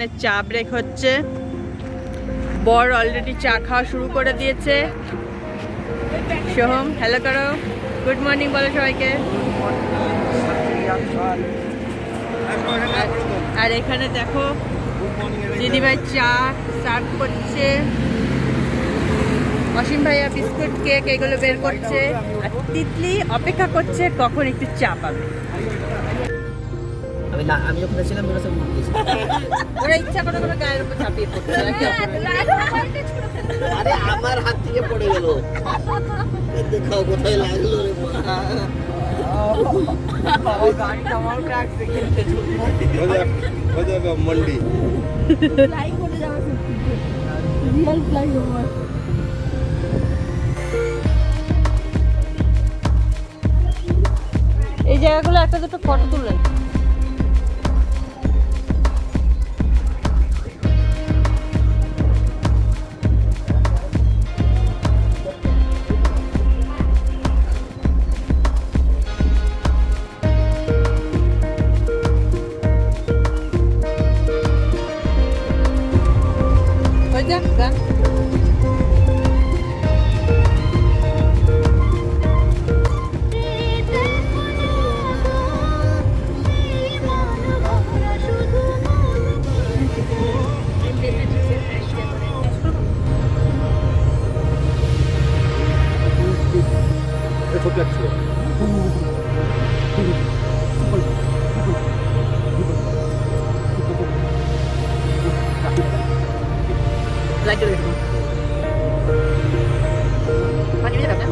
এখানে চা ব্রেক হচ্ছে। বর অলরেডি চা খাওয়া শুরু করে দিয়েছে। সোহম হ্যালো করো, গুড মর্নিং বলো সবাইকে। আর এখানে দেখো দিদিভাই চা সার্ভ করছে, অসীম ভাইয়া বিস্কুট কেক এগুলো বের করছে, আর তিতলি অপেক্ষা করছে কখন একটু চা পাবে। আমি যখন ছিলাম ওরা ইচ্ছা করে করে গায়ের উপর ঝাঁপিয়ে পড়ছে। আরে আমার হাত থেকে পড়ে গেল, দেখাও কোথায় লাগলো রে मंडी এই জায়গাগুলো একটা দুটো ফটো তুললেন। গান ছোট লাগছে। লাইট চলে গেছে। পানি দিয়ে রাখা।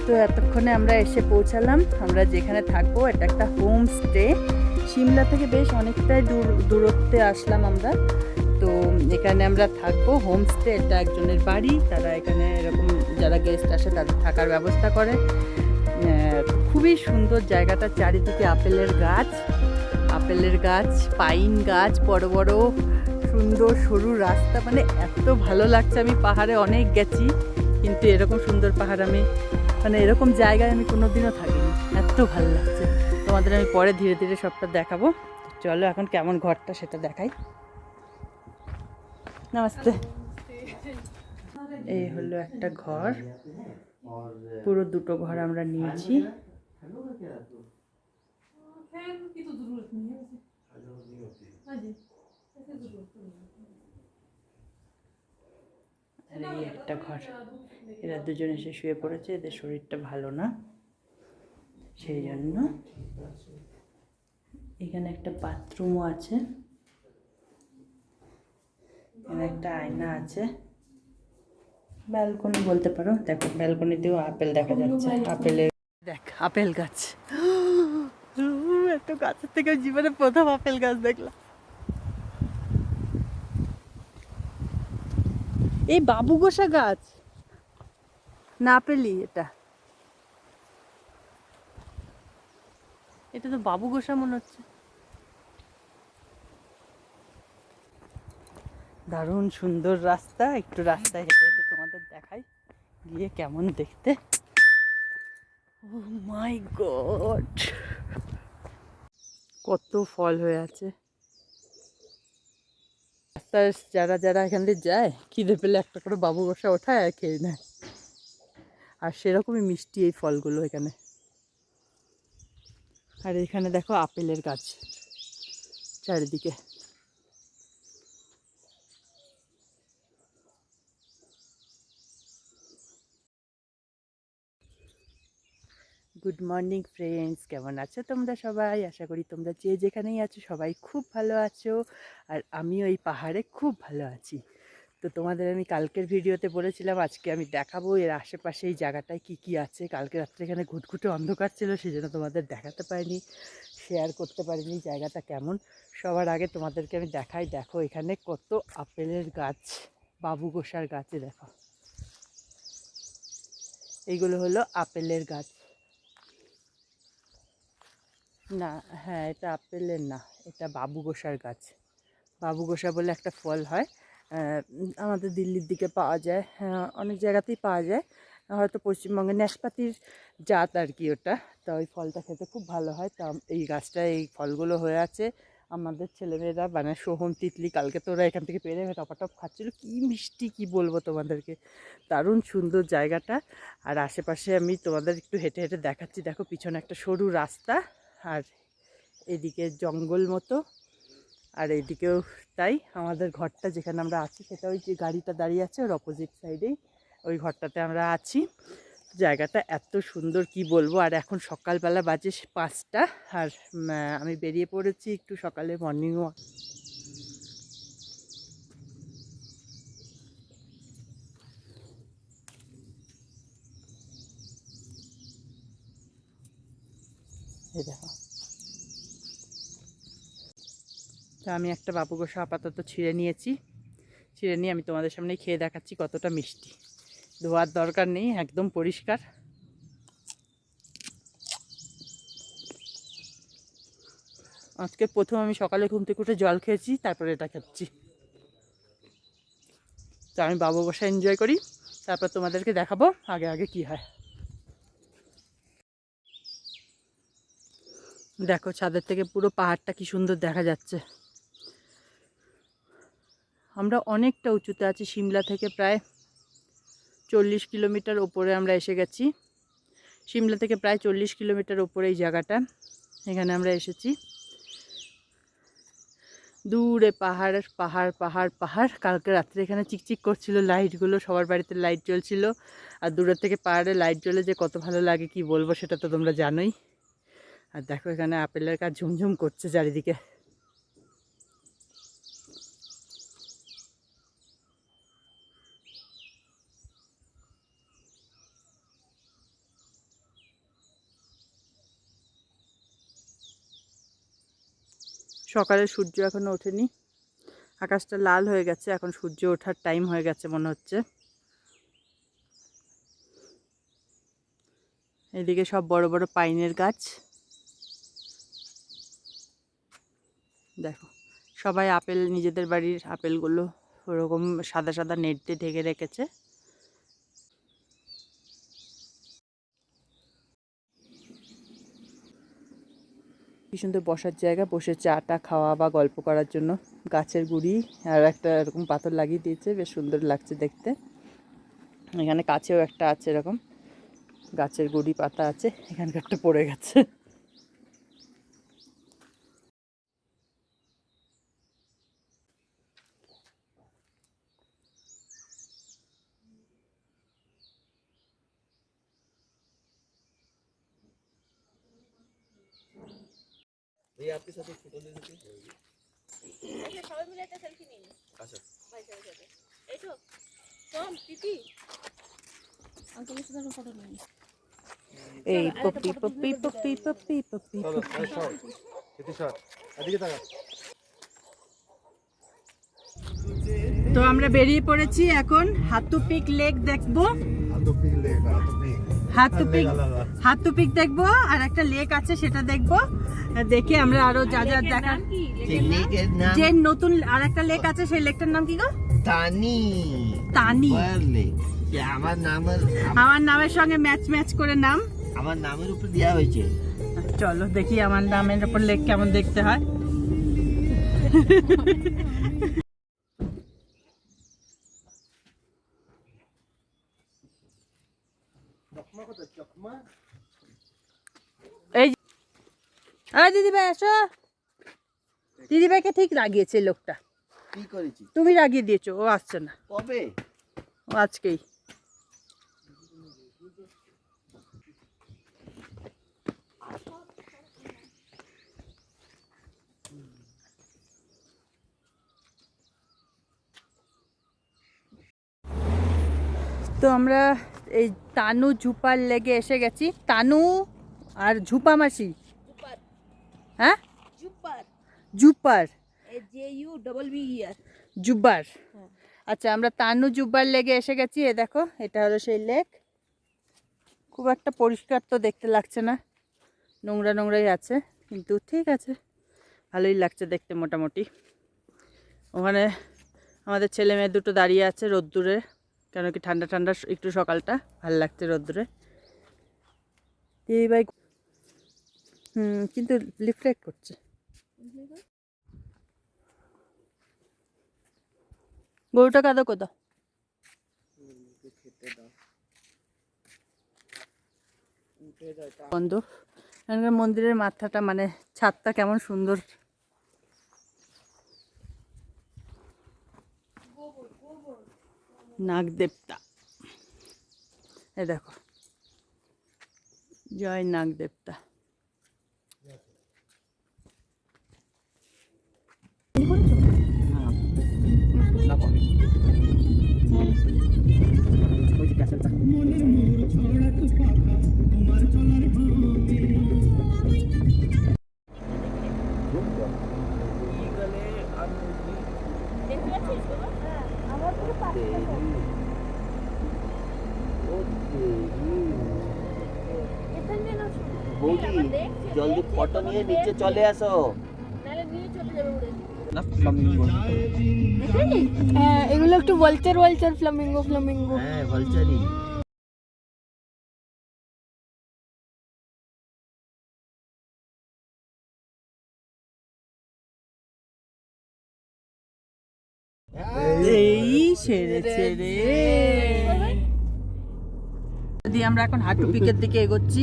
তো এতক্ষণে আমরা এসে পৌঁছালাম। আমরা যেখানে থাকবো এটা একটা হোমস্টে। সিমলা থেকে বেশ অনেকটাই দূরত্বে আসলাম আমরা। তো এখানে আমরা থাকবো হোমস্টে। এটা একজনের বাড়ি, তারা এখানে এরকম যারা গেস্ট আসে তাদের থাকার ব্যবস্থা করে। খুবই সুন্দর জায়গাটা, চারিদিকে আপেলের গাছ, পাইন গাছ, বড় বড় সুন্দর সরু রাস্তা, মানে এত ভালো লাগছে। আমি পাহাড়ে অনেক গেছি, কিন্তু এরকম সুন্দর পাহাড় আমি মানে এরকম জায়গায় আমি কোনোদিনও থাকিনি। এত ভালো লাগছে। তোমাদের আমি পরে ধীরে ধীরে সবটা দেখাবো। চলো এখন কেমন ঘরটা সেটা দেখাই। নমস্তে। এই হলো একটা ঘর, পুরো দুটো ঘর আমরা নিয়েছি। আর এই একটা ঘর, এরা দুজন এসে শুয়ে পড়েছে, এদের শরীরটা ভালো না সেই জন্য। এখানে একটা বাথরুমও আছে, এখানে একটা আয়না আছে, ব্যালকনি বলতে পারো। দেখো ব্যালকনিতেও আপেল দেখা যাচ্ছে। আপেলের দেখ, আপেল গাছ, এত গাছের থেকে জীবনে প্রথম আপেল গাছ দেখলাম। এই বাবুগোসা গাছ না আপেলই, এটা তো বাবুগোসা মনে হচ্ছে। দারুণ সুন্দর রাস্তা। একটু রাস্তায় হেঁটে হেঁটে তোমাদের দেখাই গিয়ে কেমন দেখতে। ও মাই গড, কত ফল হয়ে আছে। রাস্তায় যারা যারা এখান দিয়ে যায়, খিদে পেলে একটা করে বাবুগোসা ওঠায় আর খেয়ে নেয়। আর সেরকমই মিষ্টি এই ফলগুলো এখানে। আর এখানে দেখো আপেলের গাছ চারিদিকে। গুড মর্নিং ফ্রেন্ডস, কেমন আছো তোমরা সবাই? আশা করি তোমরা যে যেখানেই আছো সবাই খুব ভালো আছো। আর আমিও এই পাহাড়ে খুব ভালো আছি। তো তোমাদের আমি কালকের ভিডিওতে বলেছিলাম আজকে আমি দেখাবো এর আশেপাশে এই জায়গাটায় কি কি আছে। কালকে রাত্রে এখানে ঘুটঘুটে অন্ধকার ছিল, সেই জন্য তোমাদের দেখাতে পারিনি, শেয়ার করতে পারিনি জায়গাটা কেমন। সবার আগে তোমাদেরকে আমি দেখাই, দেখো এখানে কত আপেলের গাছ, বাবুগোসার গাছে দেখো, এইগুলো হলো আপেলের গাছ। না, হ্যাঁ, এটা আপেলের না, এটা বাবুগোসার গাছ। বাবুগোসা বলে একটা ফল হয়, আমাদের দিল্লির দিকে পাওয়া যায়, অনেক জায়গাতেই পাওয়া যায়, হয়তো পশ্চিমবঙ্গে ন্যাশপাতির জাত আর কি ওটা। তো ওই ফলটা খেতে খুব ভালো হয়। তা এই গাছটায় এই ফলগুলো হয়ে আছে। আমাদের ছেলেমেয়েরা মানে সোহম তিতলি কালকে তো ওরা এখান থেকে পেরে টপাটপ খাচ্ছিলো, কী মিষ্টি কী বলবো তোমাদেরকে, দারুণ সুন্দর জায়গাটা। আর আশেপাশে আমি তোমাদের একটু হেঁটে হেঁটে দেখাচ্ছি, দেখো পিছনে একটা সরু রাস্তা, আর এদিকে জঙ্গল মতো, আর এইদিকেও তাই। আমাদের ঘরটা যেখানে আমরা আছি সেটা ওই যে গাড়িটা দাঁড়িয়ে আছে ওর অপোজিট সাইডেই, ওই ঘরটাতে আমরা আছি। জায়গাটা এত সুন্দর কি বলবো। আর এখন সকালবেলা বাজে 5টা, আর আমি বেরিয়ে পড়েছি একটু সকালে মর্নিং ওয়াক। এই দেখো, তো আমি একটা বাবুগোসা আপাতত ছিঁড়ে নিয়েছি, ছিঁড়ে নিয়ে আমি তোমাদের সামনে খেয়ে দেখাচ্ছি কতটা মিষ্টি। ধোয়ার দরকার নেই, একদম পরিষ্কার। আজকে প্রথম আমি সকালে ঘুম থেকে উঠে জল খেয়েছি, তারপরে এটা খাচ্ছি। তো আমি বাবুগোসা এনজয় করি, তারপর তোমাদেরকে দেখাবো আগে আগে কি হয়। দেখো ছাদের থেকে পুরো পাহাড়টা কি সুন্দর দেখা যাচ্ছে। আমরা অনেকটা উঁচুতে আছি, সিমলা থেকে প্রায় 40 কিলোমিটার ওপরে আমরা এসে গেছি। সিমলা থেকে প্রায় 40 কিলোমিটার ওপরে এই জায়গাটা, এখানে আমরা এসেছি। দূরে পাহাড় পাহাড় পাহাড় পাহাড়। কালকে রাত্রে এখানে চিকচিক করছিল লাইটগুলো, সবার বাড়িতে লাইট জ্বলছিল। আর দূরের থেকে পাহাড়ে লাইট জ্বলে যে কত ভালো লাগে কি বলবো, সেটা তো তোমরা জানোই। আর দেখো এখানে আপেলের গাছ ঝুমঝুম করছে চারিদিকে। সকালে সূর্য এখনো ওঠেনি, আকাশটা লাল হয়ে গেছে, এখন সূর্য ওঠার টাইম হয়ে গেছে মনে হচ্ছে। এদিকে সব বড় বড় পাইনের গাছ। দেখো সবাই আপেল, নিজেদের বাড়ির আপেলগুলো ওরকম সাদা সাদা নেট দিয়ে ঢেকে রেখেছে। কি সুন্দর বসার জায়গা, বসে চাটা খাওয়া বা গল্প করার জন্য। গাছের গুঁড়ি আর একটা এরকম পাথর লাগিয়ে দিয়েছে, বেশ সুন্দর লাগছে দেখতে। এখানে কাছেও একটা আছে এরকম গাছের গুঁড়ি পাতা আছে, এখানকারটা পড়ে গেছে। भैया आपके साथ एक फोटो ले लेते हैं। अच्छा सबाई मिले একটা সেলফি নিন। अच्छा ভাই সাথে এই তো কম তিতি আঙ্কেলের সাথে ফটো নিন। এই পপি পপি পপি পপি পপি। चलो शॉट कितनी शॉट এদিকে তাকা। তো আমরা বেরিয়ে পড়েছি, এখন হাতুপিক লেক দেখবো। হাতুপিক দেখবো, আর একটা লেক আছে সেটা দেখবো। দেখে আমরা আরো যা যা দেখার, লেকের নাম যে নতুন আর একটা লেক আছে সেই লেকটার নাম কি গো? তানি তানি। লেক। যে আমার আমার নামের সঙ্গে ম্যাচ ম্যাচ করে নাম, আমার নামের উপর দেওয়া হয়েছে। চলো দেখি আমার নামের উপর লেক কেমন দেখতে হয়। এই দিদি ভাই আসো। দিদি ভাইকে ঠিক লাগিয়েছে লোকটা, কি করেছি তুমি লাগিয়ে দিয়েছো, ও আসছে না, কবে? ও আজকেই। তো আমরা এই তানু ঝুপার লেগে এসে গেছি। তানু আর ঝুপা মাসি, জুপার হ্যাঁ Jupar Jupar, A J U double B E R. Jubbar. হ্যাঁ। আচ্ছা আমরা তানু জুব্বার লেগে এসে গেছি। এ দেখো এটা হলো সেই লেক। খুব একটা পরিষ্কার তো দেখতে লাগছে না, নোংরা নোংরাই আছে, কিন্তু ঠিক আছে, ভালোই লাগছে দেখতে মোটামুটি। ওখানে আমাদের ছেলে মেয়ে দুটো দাঁড়িয়ে আছে রোদ্দুরে, কেন কি ঠান্ডা ঠান্ডা একটু সকালটা ভালো লাগছে রোদ্দুরে। এই ভাই কিন্তু রিফ্লেক্ট করছে। গরুটা কাদা কোদা বন্ধ। এখানকার মন্দিরের মাথাটা মানে ছাদটা কেমন সুন্দর। নাগদেবতা, এ দেখো, জয় নাগদেবতা। দেখতে পাচ্ছিস বাবা? আমার পুরো এখানে না বৌদি জলদি ফটো নিয়ে নিচে চলে আসো। নালে নিয়ে চলে যাবে উড়ে। এগুলো একটু ভলচার ভলচার ফ্লামিঙ্গো ফ্লামিঙ্গো। হ্যাঁ ভালচারি। এই সেরেছে রে। যদি আমরা এখন হাঁটু পিকের দিকে এগোচ্ছি,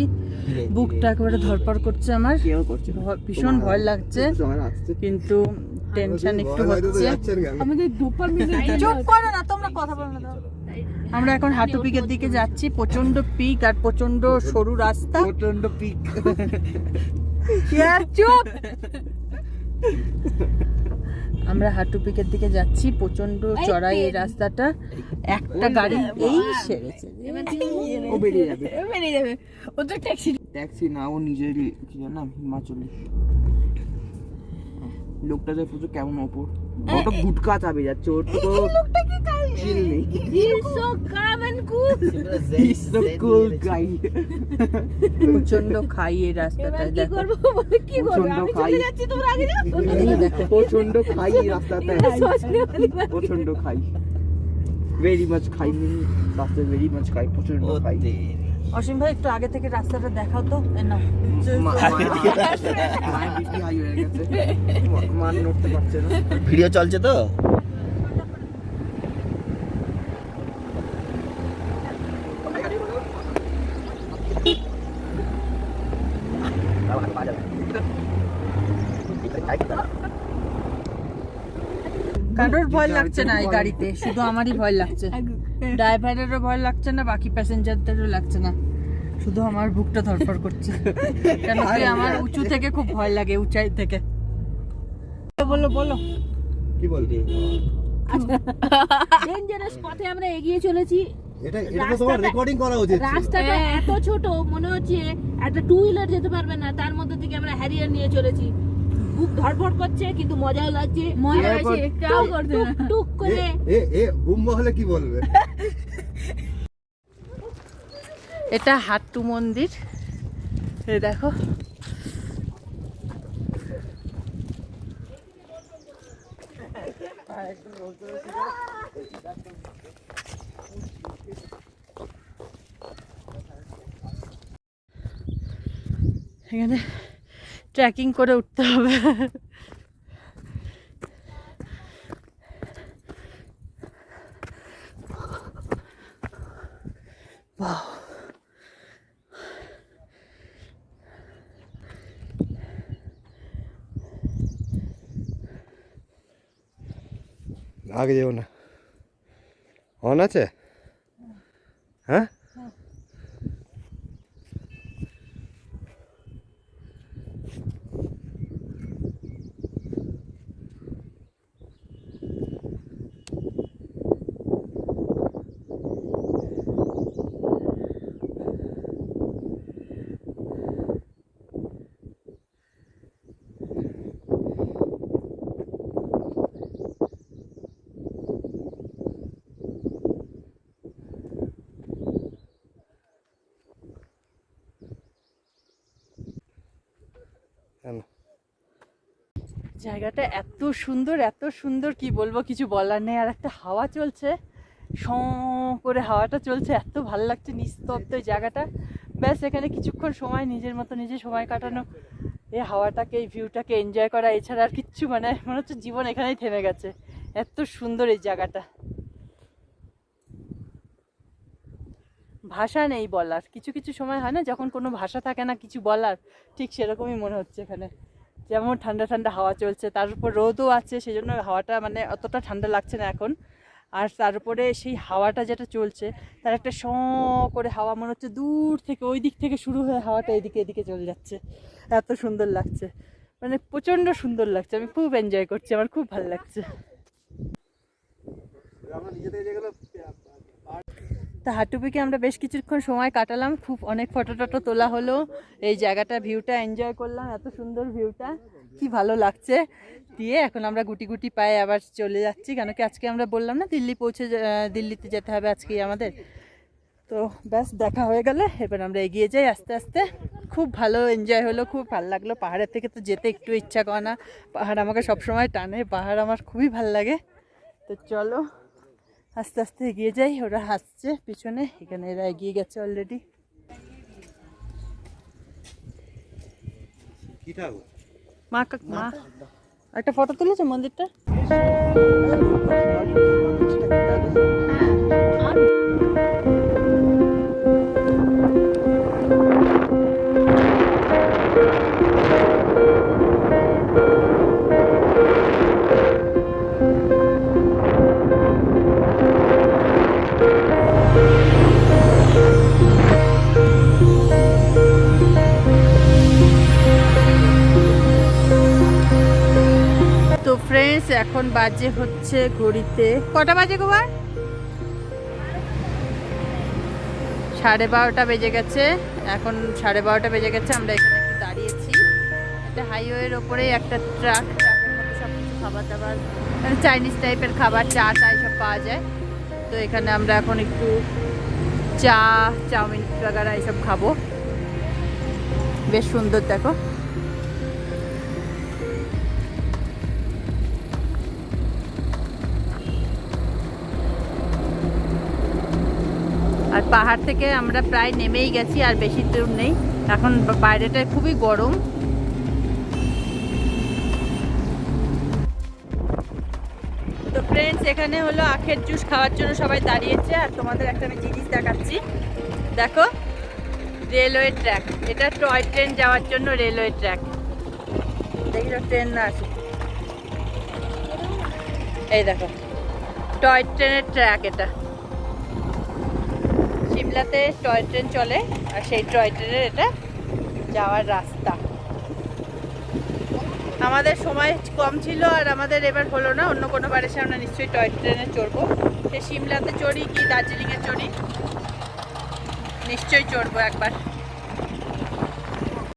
বুকটা একেবারে ধরপড় করছে আমার, ভীষণ ভয় লাগছে, কিন্তু টেনশন একটু হচ্ছে। আমাদের ডোপামিন চুপ করো না, তোমরা কথা বলো না। আমরা এখন হাঁটু পিকের দিকে যাচ্ছি, প্রচন্ড পিক আর প্রচন্ড সরু রাস্তা। প্রচন্ড পিক। চুপ। আমরা হাঁটু পিকের দিকে যাচ্ছি, প্রচন্ড চড়াই এই রাস্তাটা। একটা গাড়ি এই সেরেছে, ও বেরিয়ে যাবে। বেরিয়ে যাবে। ও তো ট্যাক্সি ট্যাক্সি না, ও নিজেরই কি জানো না, হিমাচলি লোকটা যে পুজো কেমন ওপর, ওটা গুটকা চাপে যাচ্ছে, ওর তো চিল নেই। He's so calm and cool. He's the cool guy. প্রচন্ড খাই এই রাস্তাটা। কি দেখো করব বলে কি করব? প্রচন্ড আমি খাই। চলে যাচ্ছি, তোমরা আগে যাও। এই দেখো, প্রচন্ড খাই এই রাস্তাতে, প্রচন্ড খাই, ভেরি মাচ খাই, রাস্তা ভেরি মাচ খাই, প্রচন্ড খাই। অসীম ভাই একটু আগে থেকে রাস্তাটা দেখাও তো। না ভিডিও চলছে তো। কারোর ভয় লাগছে না এই গাড়িতে, শুধু আমারই ভয় লাগছে। ড্রাইভারেরও ভয় লাগছে না, বাকি প্যাসেঞ্জারদেরও লাগছে না, শুধু আমার বুকটা ধরপড় করছে। কেন কি আমার উঁচু থেকে খুব ভয় লাগে, উঁচাই থেকে। বলো বলো কি বলবি? ডেঞ্জারাস পথে আমরা এগিয়ে চলেছি। এটা তো তোমার রেকর্ডিং করা উচিত ছিল। রাস্তাটা এত ছোট, মনে হচ্ছে একটা টু হুইলার যেতে পারবে না, তার মধ্যে থেকে আমরা হ্যারিয়ার নিয়ে চলেছি। বুক ধড়ফড় করছে, কিন্তু মজাও লাগছে। মজা আছে, একটাও করতে না। টুক করে এ বুম্বা হলে কি বলবে? এটা হাট্টু মন্দির, এই দেখো। এখানে ট্রেকিং করে উঠতে হবে। বাহ, আগে যেও না, অন আছে। হ্যাঁ জায়গাটা এত সুন্দর কি বলবো, কিছু বলার নেই। আর একটা হাওয়া চলছে, শঁ করে হাওয়াটা চলছে, এত ভালো লাগছে নিস্তব্ধ এই জায়গাটা। ব্যাস এখানে কিছুক্ষণ সময় নিজের মতো নিজে সময় কাটানো, এই হাওয়াটাকে এই ভিউটাকে এনজয় করা, এছাড়া আর কিচ্ছু মানে মনে হচ্ছে জীবন এখানেই থেমে গেছে। এত সুন্দর এই জায়গাটা, ভাষা নেই বলার। কিছু কিছু সময় হয় না যখন কোনো ভাষা থাকে না কিছু বলার, ঠিক সেরকমই মনে হচ্ছে এখানে। যেমন ঠান্ডা ঠান্ডা হাওয়া চলছে, তার উপর রোদও আছে, সেই জন্য হাওয়াটা মানে অতটা ঠান্ডা লাগছে না এখন। আর তার উপরে সেই হাওয়াটা যেটা চলছে তার একটা শঁ করে হাওয়া, মনে হচ্ছে দূর থেকে ওই দিক থেকে শুরু হয়ে হাওয়াটা এদিকে চলে যাচ্ছে। এত সুন্দর লাগছে, মানে প্রচণ্ড সুন্দর লাগছে। আমি খুব এনজয় করছি, আমার খুব ভালো লাগছে। তা হাটুপিকে আমরা বেশ কিছুক্ষণ সময় কাটালাম, খুব অনেক ফটো টটো তোলা হলো, এই জায়গাটা ভিউটা এনজয় করলাম, এত সুন্দর ভিউটা, কি ভালো লাগছে। দিয়ে এখন আমরা গুটি গুটি পায়ে আবার চলে যাচ্ছি, কেন কি আজকে আমরা বললাম না দিল্লিতে যেতে হবে আজকেই আমাদের। তো ব্যাস দেখা হয়ে গেলে এবার আমরা এগিয়ে যাই আস্তে আস্তে। খুব ভালো এনজয় হলো, খুব ভালো লাগলো। পাহাড়ের থেকে তো যেতে একটু ইচ্ছা করে না, পাহাড় আমাকে সবসময় টানে, পাহাড় আমার খুবই ভালো লাগে। তো চলো আস্তে আস্তে এগিয়ে যাই। ওরা হাসছে পিছনে, এখানে এরা এগিয়ে গেছে অলরেডি। মা একটা ফটো তুলেছে মন্দিরটা। ফ্রেন্ডস এখন বাজে হচ্ছে ঘড়িতে কটা বাজে গোবার? 12:30 বেজে গেছে। এখন 12:30 বেজে গেছে, আমরা এখানে একটু দাঁড়িয়েছি। এটা হাইওয়ের ওপরেই একটা ট্রাকের মধ্যে সব কিছু খাবার দাবার, মানে চাইনিজ টাইপের খাবার, চা সব পাওয়া যায়। তো এখানে আমরা এখন একটু চা, চাউমিন বাগারা এইসব খাবো। বেশ সুন্দর দেখো। আর পাহাড় থেকে আমরা প্রায় নেমেই গেছি, আর বেশি দূর নেই। এখন বাইরেটা খুবই গরম। তো ফ্রেন্ডস এখানে হলো আখের জুস খাওয়ার জন্য সবাই দাঁড়িয়েছে। আর তোমাদের একটা আমি জিনিস দেখাচ্ছি, দেখো রেলওয়ে ট্র্যাক। এটা টয় ট্রেন যাওয়ার জন্য রেলওয়ে ট্র্যাক। দেখি ট্রেন না আসে, এই দেখো টয় ট্রেনের ট্র্যাক। এটা সিমলাতে টয় ট্রেন চলে, আর সেই টয় ট্রেনের এটা যাওয়ার রাস্তা। আমাদের সময় কম ছিল আর আমাদের এবার হলো না, অন্য কোনো বার এসে আমরা নিশ্চয়ই টয় ট্রেনে চড়বো। সে সিমলাতে চড়ি কি দার্জিলিংয়ে চড়ি, নিশ্চয়ই চড়বো একবার।